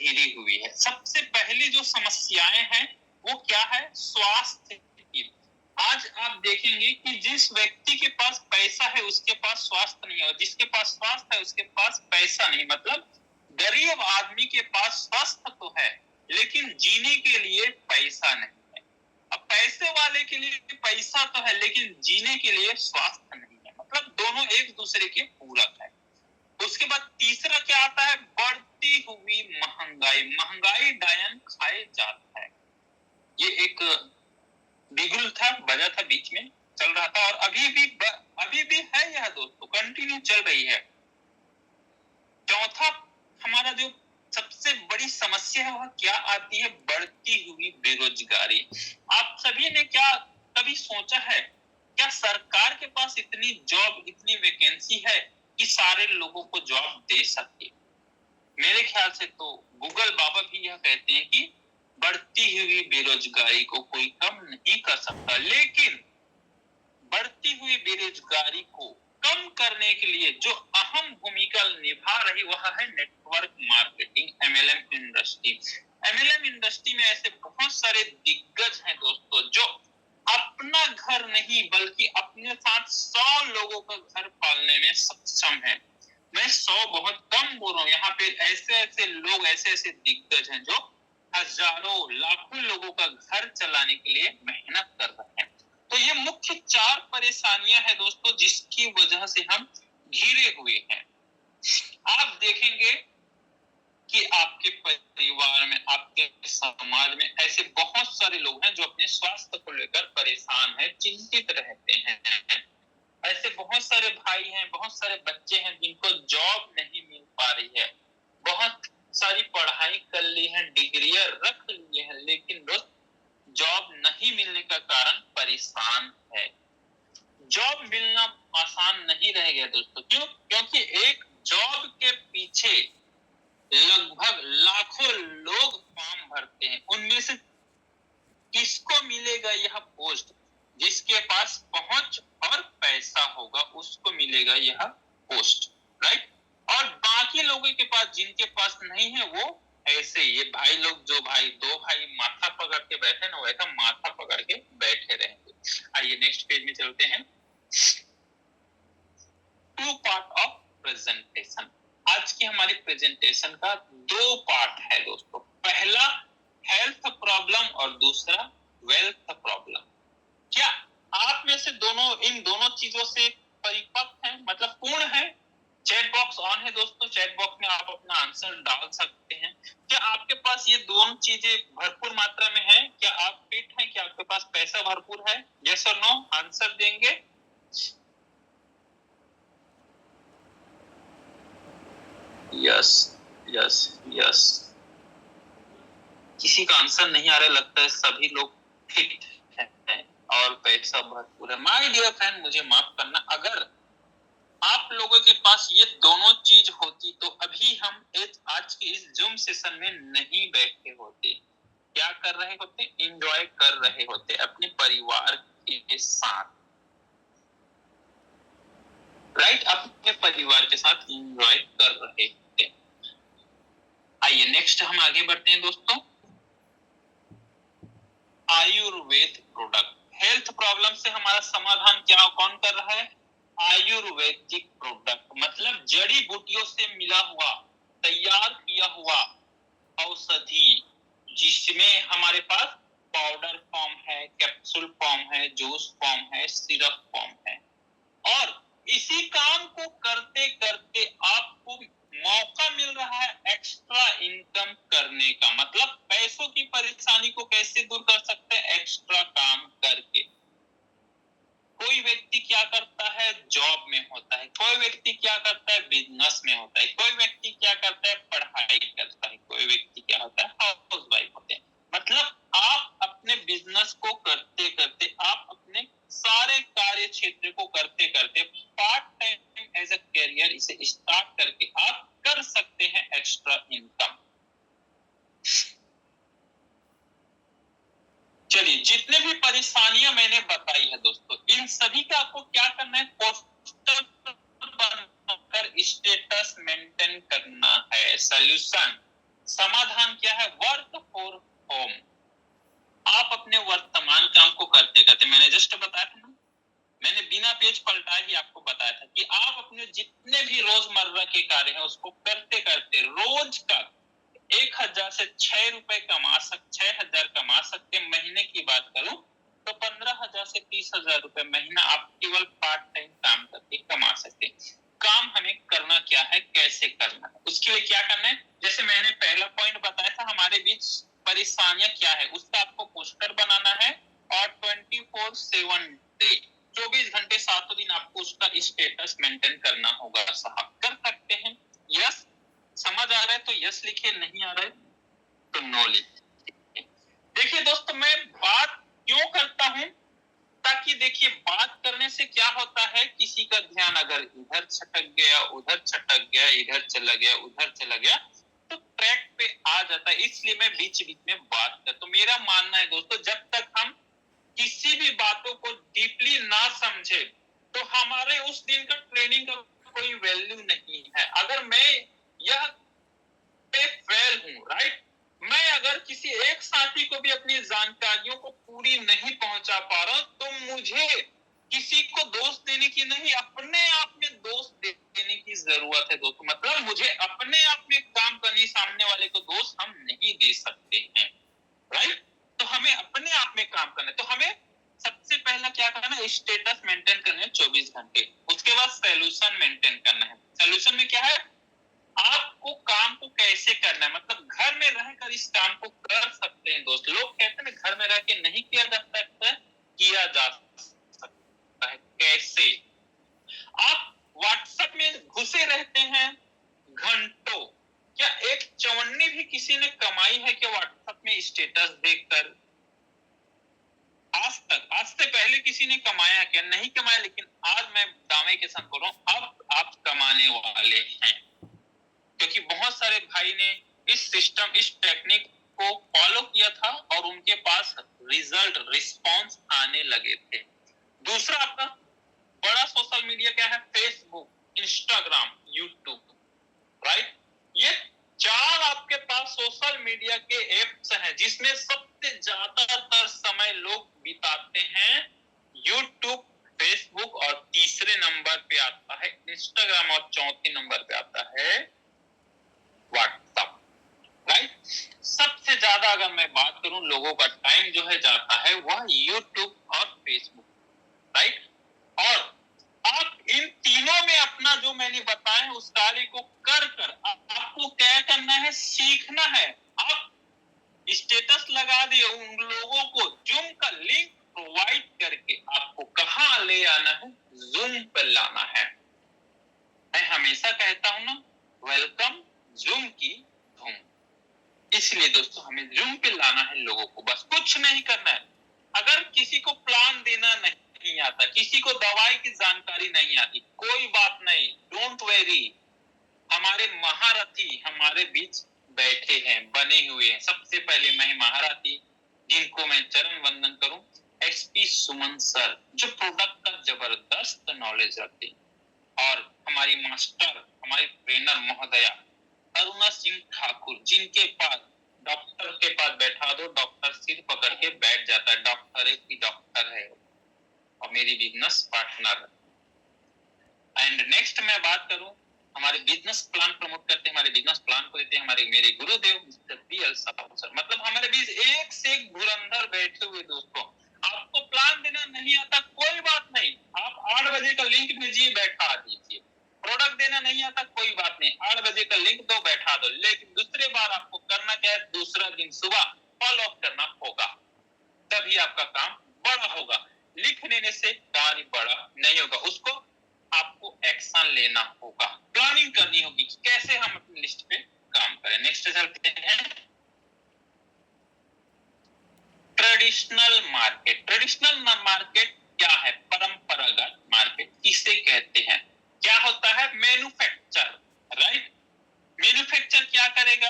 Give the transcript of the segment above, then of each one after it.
घिरी हुई है। सबसे पहली जो समस्याएं हैं वो क्या है? स्वास्थ्य की। आज आप देखेंगे कि जिस व्यक्ति के पास पैसा है उसके पास स्वास्थ्य नहीं है, और जिसके पास स्वास्थ्य है उसके पास पैसा नहीं। मतलब गरीब आदमी के पास स्वास्थ्य तो है लेकिन जीने के लिए पैसा नहीं है। अब पैसे वाले के लिए पैसा तो है लेकिन जीने के लिए स्वास्थ्य नहीं है। मतलब दोनों एक दूसरे के पूरक है। उसके बाद तीसरा क्या आता है? बढ़ती हुई महंगाई। महंगाई डायन खाए जाता है। ये एक बिगुल था, बजा था, बीच में चल रहा था और अभी भी है यह दोस्तों, कंटिन्यू चल रही है। चौथा हमारा जो सबसे बड़ी समस्या है वह क्या आती है? बढ़ती हुई बेरोजगारी। आप सभी ने क्या कभी सोचा है क्या सरकार के पास इतनी जॉब, इतनी वैकेंसी है कि सारे लोगों को जॉब दे सके? मेरे ख्याल से तो गूगल बाबा भी यह कहते हैं कि बढ़ती हुई बेरोजगारी को कोई कम नहीं कर सकता। लेकिन बढ़ती हुई बेरोजगारी को कम करने के लिए जो अहम भूमिका निभा रही वह है network marketing, MLM industry. MLM industry में ऐसे बहुत सारे दिग्गज हैं दोस्तों जो अपना घर नहीं बल्कि अपने साथ 100 लोगों का घर पालने में सक्षम है। मैं 100 बहुत कम बोल रहा हूँ, यहाँ पे ऐसे ऐसे लोग, ऐसे ऐसे दिग्गज हैं जो हजारों लाखों लोगों का घर चलाने के लिए मेहनत कर रहे हैं। तो ये मुख्य 4 परेशानियां हैं दोस्तों जिसकी वजह से हम घिरे हुए हैं। आप देखेंगे कि आपके परिवार में, आपके समाज में ऐसे बहुत सारे लोग हैं जो अपने स्वास्थ्य को लेकर परेशान हैं, चिंतित रहते हैं। ऐसे बहुत सारे भाई हैं, बहुत सारे बच्चे हैं जिनको जॉब नहीं मिल पा रही है। बहुत सारी पढ़ाई कर ली है, डिग्रियां रख ली है, लेकिन दोस्त जॉब नहीं मिलने का कारण परेशान है। जॉब मिलना आसान नहीं रह गया दोस्तों। क्यों? क्योंकि एक जॉब के पीछे लगभग लाखों लोग फॉर्म भरते हैं। उनमें से किसको मिलेगा यह पोस्ट? जिसके पास पहुंच और पैसा होगा उसको मिलेगा यह पोस्ट, राइट? और बाकी लोगों के पास, जिनके पास नहीं है, वो ऐसे ये भाई लोग, जो भाई, 2 भाई माथा पकड़ के बैठे ना, वैसा माथा पकड़ के बैठे रहेंगे। आइए नेक्स्ट पेज में चलते हैं। 2 पार्ट ऑफ प्रेजेंटेशन। आज की हमारी प्रेजेंटेशन का 2 पार्ट है दोस्तों। पहला हेल्थ प्रॉब्लम और दूसरा वेल्थ प्रॉब्लम। क्या आप में से इन दोनों चीजों से परिपक्व हैं, मतलब पूर्ण है? चैट बॉक्स ऑन है दोस्तों, चैट बॉक्स में आप अपना आंसर डाल सकते हैं। क्या आपके पास ये दोनों चीजें भरपूर मात्रा में है? क्या आप फिट हैं? क्या आपके पास पैसा भरपूर है? यस और नो आंसर देंगे। Yes yes yes. किसी का आंसर नहीं आ रहा, लगता है सभी लोग फिट हैं और पैसा भरपूर है। माय डियर फ्रेंड, मुझे माफ करना, अगर आप लोगों के पास ये दोनों चीज होती तो अभी हम आज के इस जूम सेशन में नहीं बैठे होते। क्या कर रहे होते? एंजॉय कर रहे होते अपने परिवार के साथ, राइट? अपने परिवार के साथ एंजॉय कर रहे होते। आइए नेक्स्ट हम आगे बढ़ते हैं दोस्तों। आयुर्वेद प्रोडक्ट। हेल्थ प्रॉब्लम से हमारा समाधान क्या कौन कर रहा है? आयुर्वेदिक प्रोडक्ट, मतलब जड़ी बूटियों से मिला हुआ, तैयार किया हुआ औषधि, जिसमें हमारे पास पाउडर फॉर्म है, कैप्सूल फॉर्म है, जूस फॉर्म है, सिरप फॉर्म है। और इसी काम को करते करते आपको मौका मिल रहा है एक्स्ट्रा इनकम करने का। मतलब पैसों की परेशानी को कैसे दूर कर सकते हैं? एक्स्ट्रा काम करके। कोई व्यक्ति क्या करता है? जॉब में होता है। कोई व्यक्ति क्या करता है? बिजनेस में होता है। कोई व्यक्ति क्या करता है? पढ़ाई करता है। कोई व्यक्ति क्या होता है? हाउस वाइफ होते हैं। मतलब आप अपने बिजनेस को करते करते, आप अपने सारे कार्य क्षेत्र को करते करते part time as a career इसे स्टार्ट करके आप कर सकते हैं एक्स्ट्रा इनकम। चलिए, जितने भी परेशानियां मैंने बताई है दोस्तों, इन सभी का आपको क्या करना है? पोस्टर बनकर स्टेटस मेंटेन करना है। सॉल्यूशन समाधान क्या है? Work for home. आप अपने वर्तमान काम को करते करते, मैंने जस्ट बताया था ना, मैंने बिना पेज पलटाए ही आपको बताया था कि आप अपने जितने भी रोजमर्रा के कार्य हैं उसको करते करते रोज का 1,000 से 6 रुपए कमा सकते, 6,000 कमा सकते। महीने की बात करूं तो 15,000 से 30,000 रुपए महीना आप केवल पार्ट टाइम काम करके कमा सकते। काम हमें करना क्या है, कैसे करना है, उसके लिए क्या करना है? जैसे मैंने पहला पॉइंट बताया था, हमारे बीच परेशानियां क्या है उसका आपको पोस्टर बनाना है और 24/7 डे, 24 घंटे 7 दिन आपको उसका स्टेटस मेंटेन करना होगा। साहब कर सकते हैं? यस। समझ आ रहा है तो यस लिखिए, नहीं आ रहा है तो नो लिखिए। देखिए दोस्तों, मैं बात क्यों करता हूं? ताकि देखिए, बात करने से क्या होता है, किसी का ध्यान अगर इधर छटक गया, उधर छटक गया, इधर चला गया, उधर चला गया, तो ट्रैक पे आ जाता है। इसलिए मैं बीच बीच में बात करता हूं। तो मेरा मानना है दोस्तों, जब तक हम किसी भी बातों को डीपली ना समझे तो हमारे उस दिन का ट्रेनिंग का कोई वैल्यू नहीं है। अगर मैं यह फेल हूं, राइट, मैं अगर किसी एक साथी को भी अपनी जानकारियों को पूरी नहीं पहुंचा पा रहा हूं तो मुझे किसी को दोष देने की नहीं, अपने आप में दोष देने की जरूरत है दोस्तों। मतलब मुझे अपने आप में काम करनी, सामने वाले को दोष हम नहीं दे सकते हैं, राइट। तो हमें अपने आप में काम करना है। तो हमें सबसे पहला क्या करना है? स्टेटस मेंटेन करना है 24 घंटे। उसके बाद सॉल्यूशन मेंटेन करना है। सॉल्यूशन में क्या है? आपको काम को कैसे करना है, मतलब घर में रहकर इस काम को कर सकते हैं दोस्त। लोग कहते हैं घर में रह के नहीं किया जा सकता, किया जा सकता है। कैसे? आप व्हाट्सएप में घुसे रहते हैं घंटों, क्या एक चवन्नी भी किसी ने कमाई है कि व्हाट्सएप में स्टेटस देखकर? आज तक, आज से पहले किसी ने कमाया क्या? नहीं कमाया। लेकिन आज मैं दावे के साथ बोल रहा हूं, अब आप कमाने वाले हैं, क्योंकि बहुत सारे भाई ने इस सिस्टम, इस टेक्निक को फॉलो किया था और उनके पास रिजल्ट, रिस्पांस आने लगे थे। दूसरा आपका बड़ा सोशल मीडिया क्या है? Facebook, Instagram, YouTube, right. ये 4 आपके पास सोशल मीडिया के एप्स हैं जिसमें सबसे ज्यादातर समय लोग बिताते हैं यूट्यूब, फेसबुक, और तीसरे नंबर पे आता है इंस्टाग्राम, और चौथे नंबर पे आता है व्हाट्सएप, राइट। सबसे ज्यादा अगर मैं बात करूं, लोगों का टाइम जो है जाता है वह यूट्यूब और फेसबुक, राइट। और आप इन तीनों में अपना जो मैंने बताया है उस कार्य को कर कर आपको क्या करना है? सीखना है। आप स्टेटस लगा दिए, उन लोगों को जूम का लिंक प्रोवाइड करके आपको कहां ले आना है? जूम पर लाना है। मैं हमेशा कहता हूं ना, वेलकम जूम की धूम। इसलिए दोस्तों हमें जूम पे लाना है लोगों को, बस कुछ नहीं करना है। अगर किसी को प्लान देना नहीं आता, किसी को दवाई की जानकारी नहीं आती, कोई बात नहीं, डोंट वेरी। हमारे महारथी हमारे बीच बैठे हैं, बने हुए हैं। सबसे पहले मैं महारथी जिनको मैं चरण वंदन करूं, एसपी सुमन सर, जो प्रोडक्ट का जबरदस्त नॉलेज रखते हैं। और हमारी मास्टर, हमारी ट्रेनर महोदया अरुणा सिंह ठाकुर, जिनके पास डॉक्टर के पास बैठा दो, डॉक्टर सिर पकड़ के बैठ जाता है। डॉक्टर एक ही डॉक्टर है और मेरी बिजनेस पार्टनर। एंड नेक्स्ट मैं बात करूं, हमारे बिजनेस प्लान प्रमोट करते हैं, हमारे बिजनेस प्लान को देते हैं हमारे मेरे गुरुदेव मिस्टर पीएल साहब सर। मतलब हमारे बीच एक से एक धुरंधर बैठे हुए दोस्तों। आपको प्लान देना नहीं आता, कोई बात नहीं, आप 8 बजे का लिंक भेजिए, बैठा दीजिए। प्रोडक्ट देना नहीं आता, कोई बात नहीं, 8 बजे का लिंक दो, बैठा दो। लेकिन दूसरे बार आपको करना क्या है? दूसरा दिन सुबह फॉलो अप करना होगा, तभी आपका काम बड़ा होगा। लिख लेने से कार्य बड़ा नहीं होगा, उसको आपको एक्शन लेना होगा, प्लानिंग करनी होगी कि कैसे हम अपनी लिस्ट पे काम करें। नेक्स्ट चलते हैं, ट्रेडिशनल मार्केट। ट्रेडिशनल मार्केट क्या है? परंपरागत मार्केट किसे कहते हैं? क्या होता है? Manufacture, right. मैन्युफैक्चर क्या करेगा?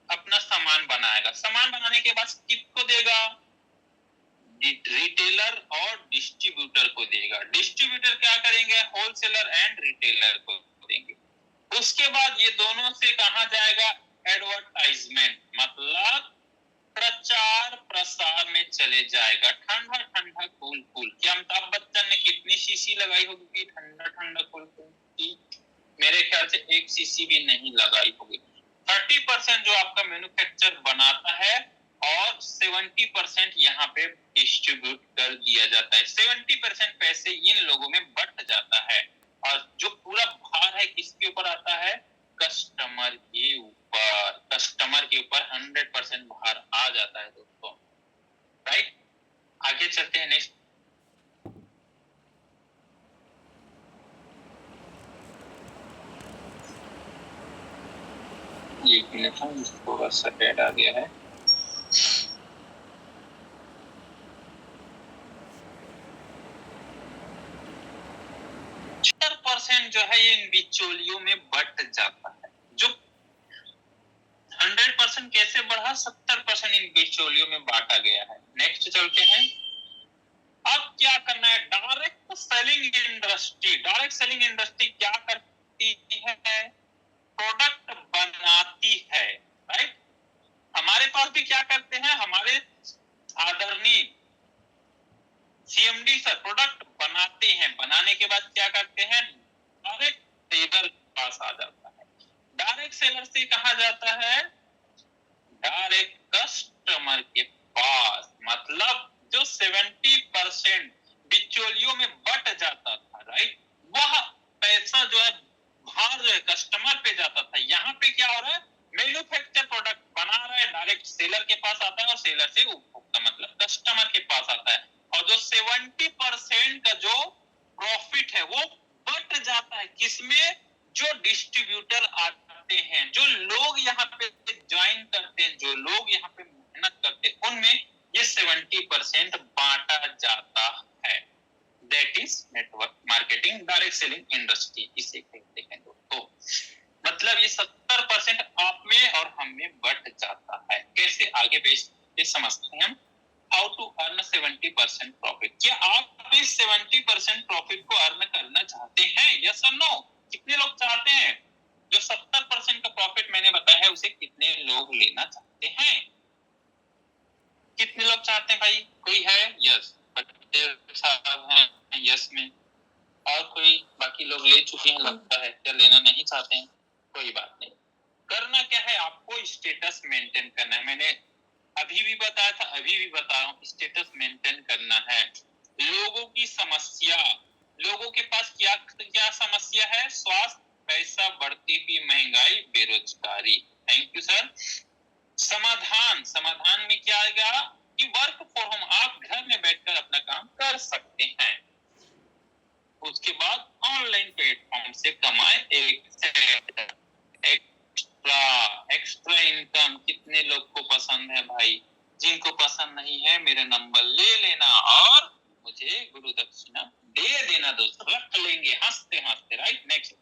अपना सामान बनाएगा, सामान बनाने के बाद किसको देगा? रिटेलर और डिस्ट्रीब्यूटर को देगा। डिस्ट्रीब्यूटर क्या करेंगे? होलसेलर एंड रिटेलर को देंगे। उसके बाद ये दोनों से कहा जाएगा? एडवर्टाइजमेंट। लगाई होगी ठंडा ठंडा कोल्ड ड्रिंक की? मेरे ख्याल से 1 सीसी भी नहीं लगाई होगी। 30% जो आपका मैन्युफैक्चर बनाता है और 70% यहाँ पे डिस्ट्रीब्यूट कर दिया जाता है। 70% पैसे इन लोगों में बट जाता है और जो पूरा भार है किसके ऊपर आता है? कस्टमर के ऊपर। कस्टमर के ऊपर 100% भार आ जाता है दोस्तों, राइट। आगे चलते हैं नेक्स्ट। एक मिनट, हम थोड़ा सा ऐड आ गया है। 70% जो है ये इन बिचौलियों में बट जाता है। जो 100% कैसे बढ़ा? 70% इन बिचौलियों में बांटा गया है। नेक्स्ट चलते हैं। अब क्या करना है? Direct selling industry. Direct selling industry क्या करती है? प्रोडक्ट बनाती है, राइट। हमारे पास भी क्या करते हैं? हमारे आदरणीय सीएमडी सर प्रोडक्ट बनाते हैं, बनाने के बाद क्या करते हैं? डायरेक्ट सेलर के पास आ जाता है। डायरेक्ट सेलर से कहा जाता है डायरेक्ट कस्टमर के पास। मतलब जो 70% बिचौलियों में बट जाता था, राइट, वह पैसा जो है भार जो है कस्टमर पे जाता था। यहाँ पे क्या हो रहा है? मैन्युफैक्चर प्रोडक्ट बना रहा है, डायरेक्ट सेलर के पास आता है और सेलर से उपभोक्ता मतलब कस्टमर के पास आता है। और जो 70% का जो प्रॉफिट है वो बट जाता है किसमें? जो डिस्ट्रीब्यूटर आते हैं, जो लोग यहाँ पे ज्वाइन करते हैं, जो लोग यहाँ पे मेहनत करते हैं, उनमें ये 70% बांटा जाता है। That is network marketing, direct selling industry इसे कहते हैं दोस्तों। मतलब ये 70% आप में और हम में बट जाता है। कैसे? आगे पे समझते हैं हम। How to earn 70% profit. क्या आप इस 70% प्रॉफिट को अर्न करना चाहते हैं? यस और नो? कितने लोग चाहते हैं? जो 70% का प्रॉफिट मैंने बताया है उसे कितने लोग लेना चाहते हैं? कितने लोग चाहते हैं भाई? कोई है? यस, पटेल साहब हैं यस में। और कोई? बाकी लोग ले चुके हैं लगता है। क्या लेना नहीं चाहते हैं? कोई बात नहीं। करना क्या है? आपको स्टेटस मेंटेन करना है। मैंने अभी भी बताया था, अभी भी बता रहा हूँ, स्टेटस मेंटेन करना है। लोगों की समस्या, लोगों के पास क्या क्या समस्या है? स्वास्थ्य, पैसा, बढ़ती हुई महंगाई, बेरोजगारी। Thank you sir. समाधान, समाधान में क्या आएगा? कि वर्क फ्रॉम होम, आप घर में बैठकर अपना काम कर सकते हैं। उसके बाद ऑनलाइन प्लेटफॉर्म से कमाए एक्स्ट्रा इनकम। कितने लोग को पसंद है भाई? जिनको पसंद नहीं है मेरे नंबर ले लेना और मुझे गुरु दक्षिणा दे देना दोस्तों, रख लेंगे हंसते हंसते, राइट। नेक्स्ट,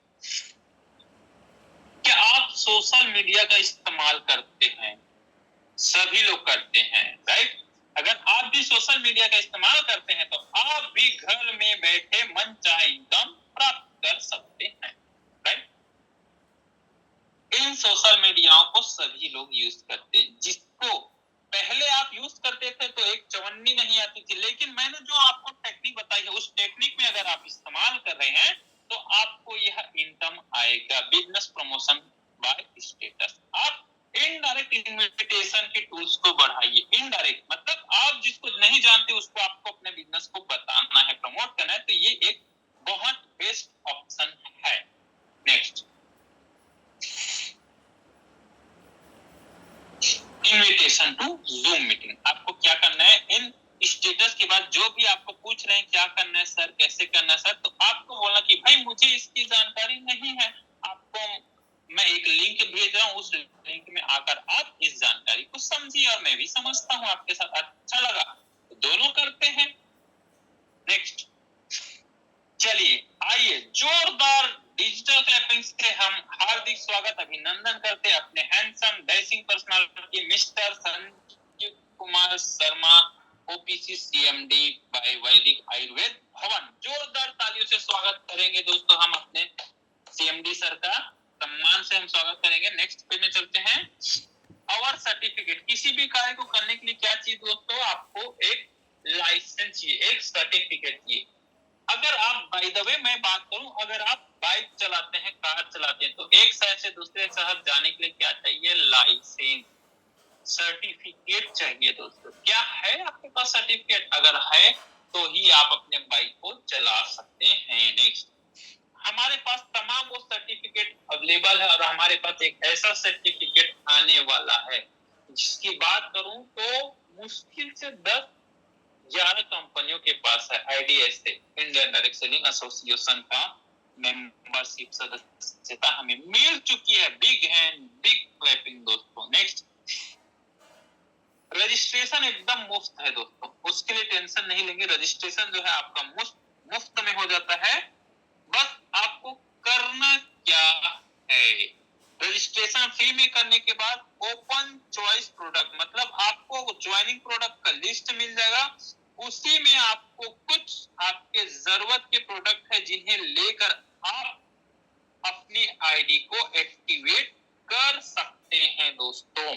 क्या आप सोशल मीडिया का इस्तेमाल करते हैं? सभी लोग करते हैं, राइट। अगर आप भी सोशल मीडिया का इस्तेमाल करते हैं तो आप भी घर में बैठे मनचाहे इनकम प्राप्त कर सकते हैं, राइट। इन सोशल मीडियाओं को सभी लोग यूज करते हैं। जिसको पहले आप यूज करते थे तो एक चवन्नी नहीं आती थी, लेकिन मैंने जो आपको टेक्निक बताई है उस टेक्निक में अगर आप इस्तेमाल कर रहे हैं तो आपको यह इनकम आएगा। Business promotion by status. आप इनडायरेक्ट इन्विटेशन के टूल्स को बढ़ाइए। इनडायरेक्ट मतलब आप जिसको नहीं जानते उसको आपको अपने बिजनेस को बताना है, प्रमोट करना है, तो ये एक बहुत बेस्ट ऑप्शन है। Next, invitation to Zoom meeting. आपको क्या करना है? इन स्टेटस के बाद जो भी आपको पूछ रहे हैं क्या करना है सर, कैसे करना है सर, तो आपको बोलना कि भाई मुझे इसकी जानकारी नहीं है, आपको मैं एक लिंक भेज रहा हूँ, उस लिंक में आकर आप इस जानकारी को समझिए और मैं भी समझता हूँ आपके साथ। अच्छा लगा तो दोनों करते हैं। नेक्स्ट, चलिए आइए जोरदार डिजिटल क्लैपिंग से हम हार्दिक स्वागत अभिनंदन करते हैं अपने handsome dashing personality mister Sanjeev Kumar Sharma, OPC CMD by Vaidik Ayurved भवन। जोरदार तालियों से स्वागत करेंगे दोस्तों हम अपने सीएमडी सर का, सम्मान से हम स्वागत करेंगे। नेक्स्ट पेज में चलते हैं। अवर सर्टिफिकेट। किसी भी कार्य को करने के लिए क्या चाहिए दोस्तों? आपको एक लाइसेंस चाहिए, एक सर्टिफिकेट चाहिए। अगर आप बाय द वे मैं बात करूं, अगर आप बाइक चलाते हैं, कार चलाते हैं, तो एक शहर से दूसरे शहर जाने के लिए क्या चाहिए? लाइसेंस, सर्टिफिकेट चाहिए दोस्तों। क्या है आपके पास सर्टिफिकेट? अगर है तो ही आप अपने बाइक को चला सकते हैं। नेक्स्ट, हमारे पास तमाम वो सर्टिफिकेट अवेलेबल है और हमारे पास एक ऐसा सर्टिफिकेट आने वाला है जिसकी बात करूं तो मुश्किल से 10-11 कंपनियों के पास है IDSA, Indian direct selling association का मेंबरशिप सदस्यता हमें मिल चुकी है। बिग हैंड, बिग क्लैपिंग दोस्तों। नेक्स्ट, रजिस्ट्रेशन एकदम मुफ्त है दोस्तों, उसके लिए टेंशन नहीं लेंगे। रजिस्ट्रेशन जो है आपका मुफ्त में हो जाता है। बस आपको करना क्या है, रजिस्ट्रेशन फ्री में करने के बाद ओपन चॉइस प्रोडक्ट, मतलब आपको ज्वाइनिंग प्रोडक्ट का लिस्ट मिल जाएगा। उसी में आपको कुछ आपके जरूरत के प्रोडक्ट है जिन्हें लेकर आप अपनी आईडी को एक्टिवेट कर सकते हैं दोस्तों।